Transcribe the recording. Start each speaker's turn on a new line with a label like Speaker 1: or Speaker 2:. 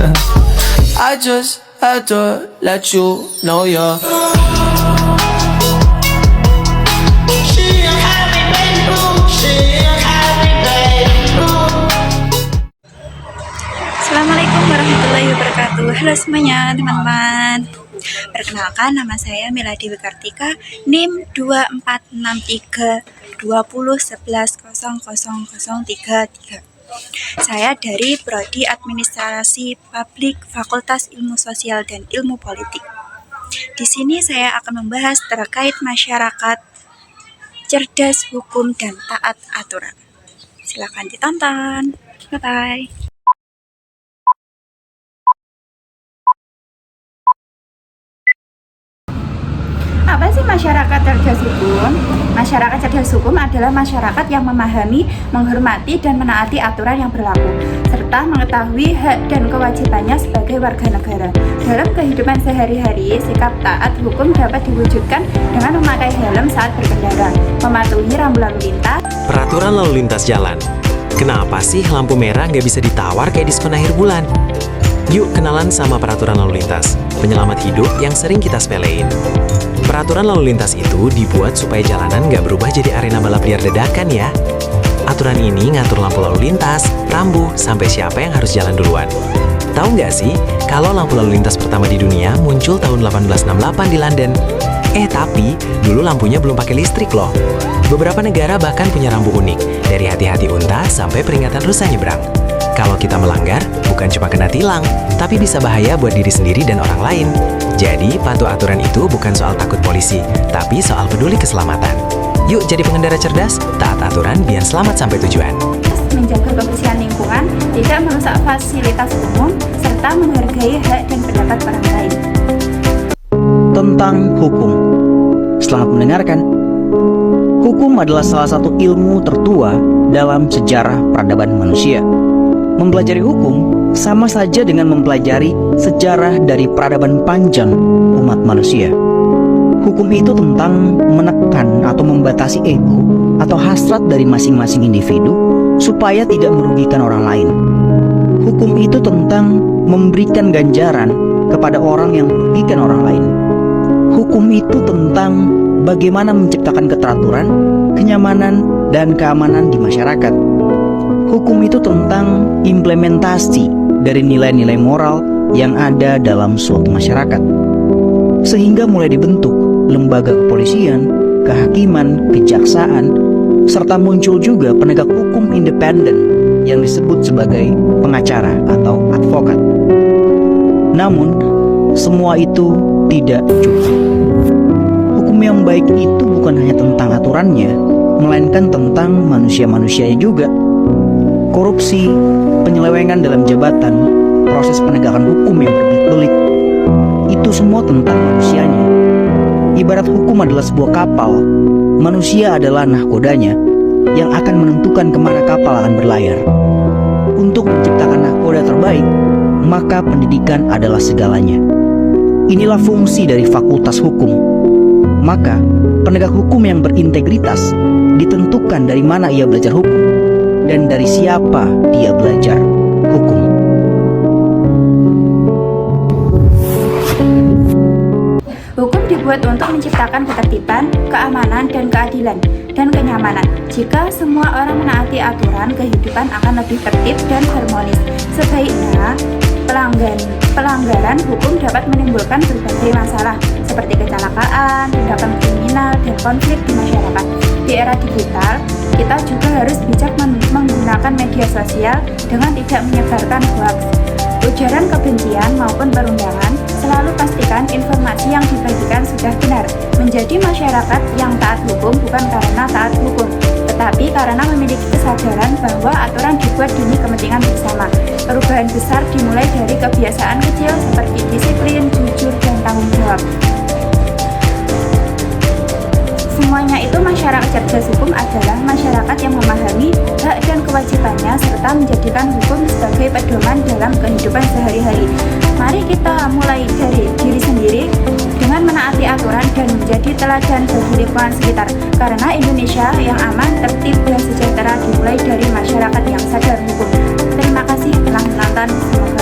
Speaker 1: I just had to let you know you're
Speaker 2: Assalamualaikum warahmatullahi wabarakatuh. Halo semuanya teman-teman. Perkenalkan, nama saya Mila Dewi Kartika, NIM 24632011000033. Saya dari Prodi Administrasi Publik Fakultas Ilmu Sosial dan Ilmu Politik. Di sini saya akan membahas terkait masyarakat cerdas hukum dan taat aturan. Silakan ditonton. Bye-bye.
Speaker 3: Apa sih masyarakat cerdas hukum? Masyarakat cerdas hukum adalah masyarakat yang memahami, menghormati, dan menaati aturan yang berlaku, serta mengetahui hak dan kewajibannya sebagai warga negara. Dalam kehidupan sehari-hari, sikap taat hukum dapat diwujudkan dengan memakai helm saat berkendara, mematuhi rambu lalu lintas.
Speaker 4: Peraturan lalu lintas jalan. Kenapa sih lampu merah nggak bisa ditawar kayak diskon akhir bulan? Yuk kenalan sama peraturan lalu lintas, penyelamat hidup yang sering kita sepelein. Peraturan lalu lintas itu dibuat supaya jalanan nggak berubah jadi arena balap liar dadakan ya. Aturan ini ngatur lampu lalu lintas, rambu, sampai siapa yang harus jalan duluan. Tahu nggak sih, kalau lampu lalu lintas pertama di dunia muncul tahun 1868 di London. Tapi dulu lampunya belum pakai listrik loh. Beberapa negara bahkan punya rambu unik, dari hati-hati unta sampai peringatan rusa nyebrang. Kalau kita melanggar, bukan cuma kena tilang, tapi bisa bahaya buat diri sendiri dan orang lain. Jadi, patuh aturan itu bukan soal takut polisi, tapi soal peduli keselamatan. Yuk jadi pengendara cerdas, taat aturan biar selamat sampai tujuan.
Speaker 3: Menjaga kebersihan lingkungan, tidak merusak fasilitas umum, serta menghargai hak dan pendapat orang lain.
Speaker 5: Tentang hukum. Selamat mendengarkan. Hukum adalah salah satu ilmu tertua dalam sejarah peradaban manusia. Mempelajari hukum sama saja dengan mempelajari sejarah dari peradaban panjang umat manusia. Hukum itu tentang menekan atau membatasi ego atau hasrat dari masing-masing individu supaya tidak merugikan orang lain. Hukum itu tentang memberikan ganjaran kepada orang yang merugikan orang lain. Hukum itu tentang bagaimana menciptakan keteraturan, kenyamanan, dan keamanan di masyarakat. Hukum itu tentang implementasi dari nilai-nilai moral yang ada dalam suatu masyarakat. Sehingga mulai dibentuk lembaga kepolisian, kehakiman, kejaksaan, serta muncul juga penegak hukum independen yang disebut sebagai pengacara atau advokat. Namun, semua itu tidak cukup. Hukum yang baik itu bukan hanya tentang aturannya, melainkan tentang manusia-manusianya juga. Korupsi, penyelewengan dalam jabatan, proses penegakan hukum yang berbelit-belit, itu semua tentang manusianya. Ibarat hukum adalah sebuah kapal, manusia adalah nahkodanya yang akan menentukan kemana kapal akan berlayar. Untuk menciptakan nahkoda terbaik, maka pendidikan adalah segalanya. Inilah fungsi dari fakultas hukum. Maka, penegak hukum yang berintegritas ditentukan dari mana ia belajar hukum dan dari siapa dia belajar hukum.
Speaker 3: Hukum dibuat untuk menciptakan ketertiban, keamanan, dan keadilan, dan kenyamanan. Jika semua orang menaati aturan, kehidupan akan lebih tertib dan harmonis. Sebaiknya, pelanggaran hukum dapat menimbulkan berbagai masalah, seperti kecelakaan, tindakan kriminal, dan konflik di masyarakat. Di era digital, kita juga harus bijak menggunakan media sosial dengan tidak menyebarkan hoax, ujaran kebencian maupun perundangan. Selalu pastikan informasi yang dibagikan sudah benar. Menjadi masyarakat yang taat hukum bukan karena taat hukum, tetapi karena memiliki kesadaran bahwa aturan dibuat demi kepentingan bersama. Perubahan besar dimulai dari kebiasaan kecil seperti disiplin, jujur, dan tanggung jawab. Semuanya itu masyarakat cerdas hukum adalah masyarakat yang memahami hak dan kewajibannya serta menjadikan hukum sebagai pedoman dalam kehidupan sehari-hari. Mari kita mulai dari diri sendiri dengan menaati aturan dan menjadi teladan bagi lingkungan sekitar. Karena Indonesia yang aman, tertib, dan sejahtera dimulai dari masyarakat yang sadar hukum. Terima kasih telah menonton. Semoga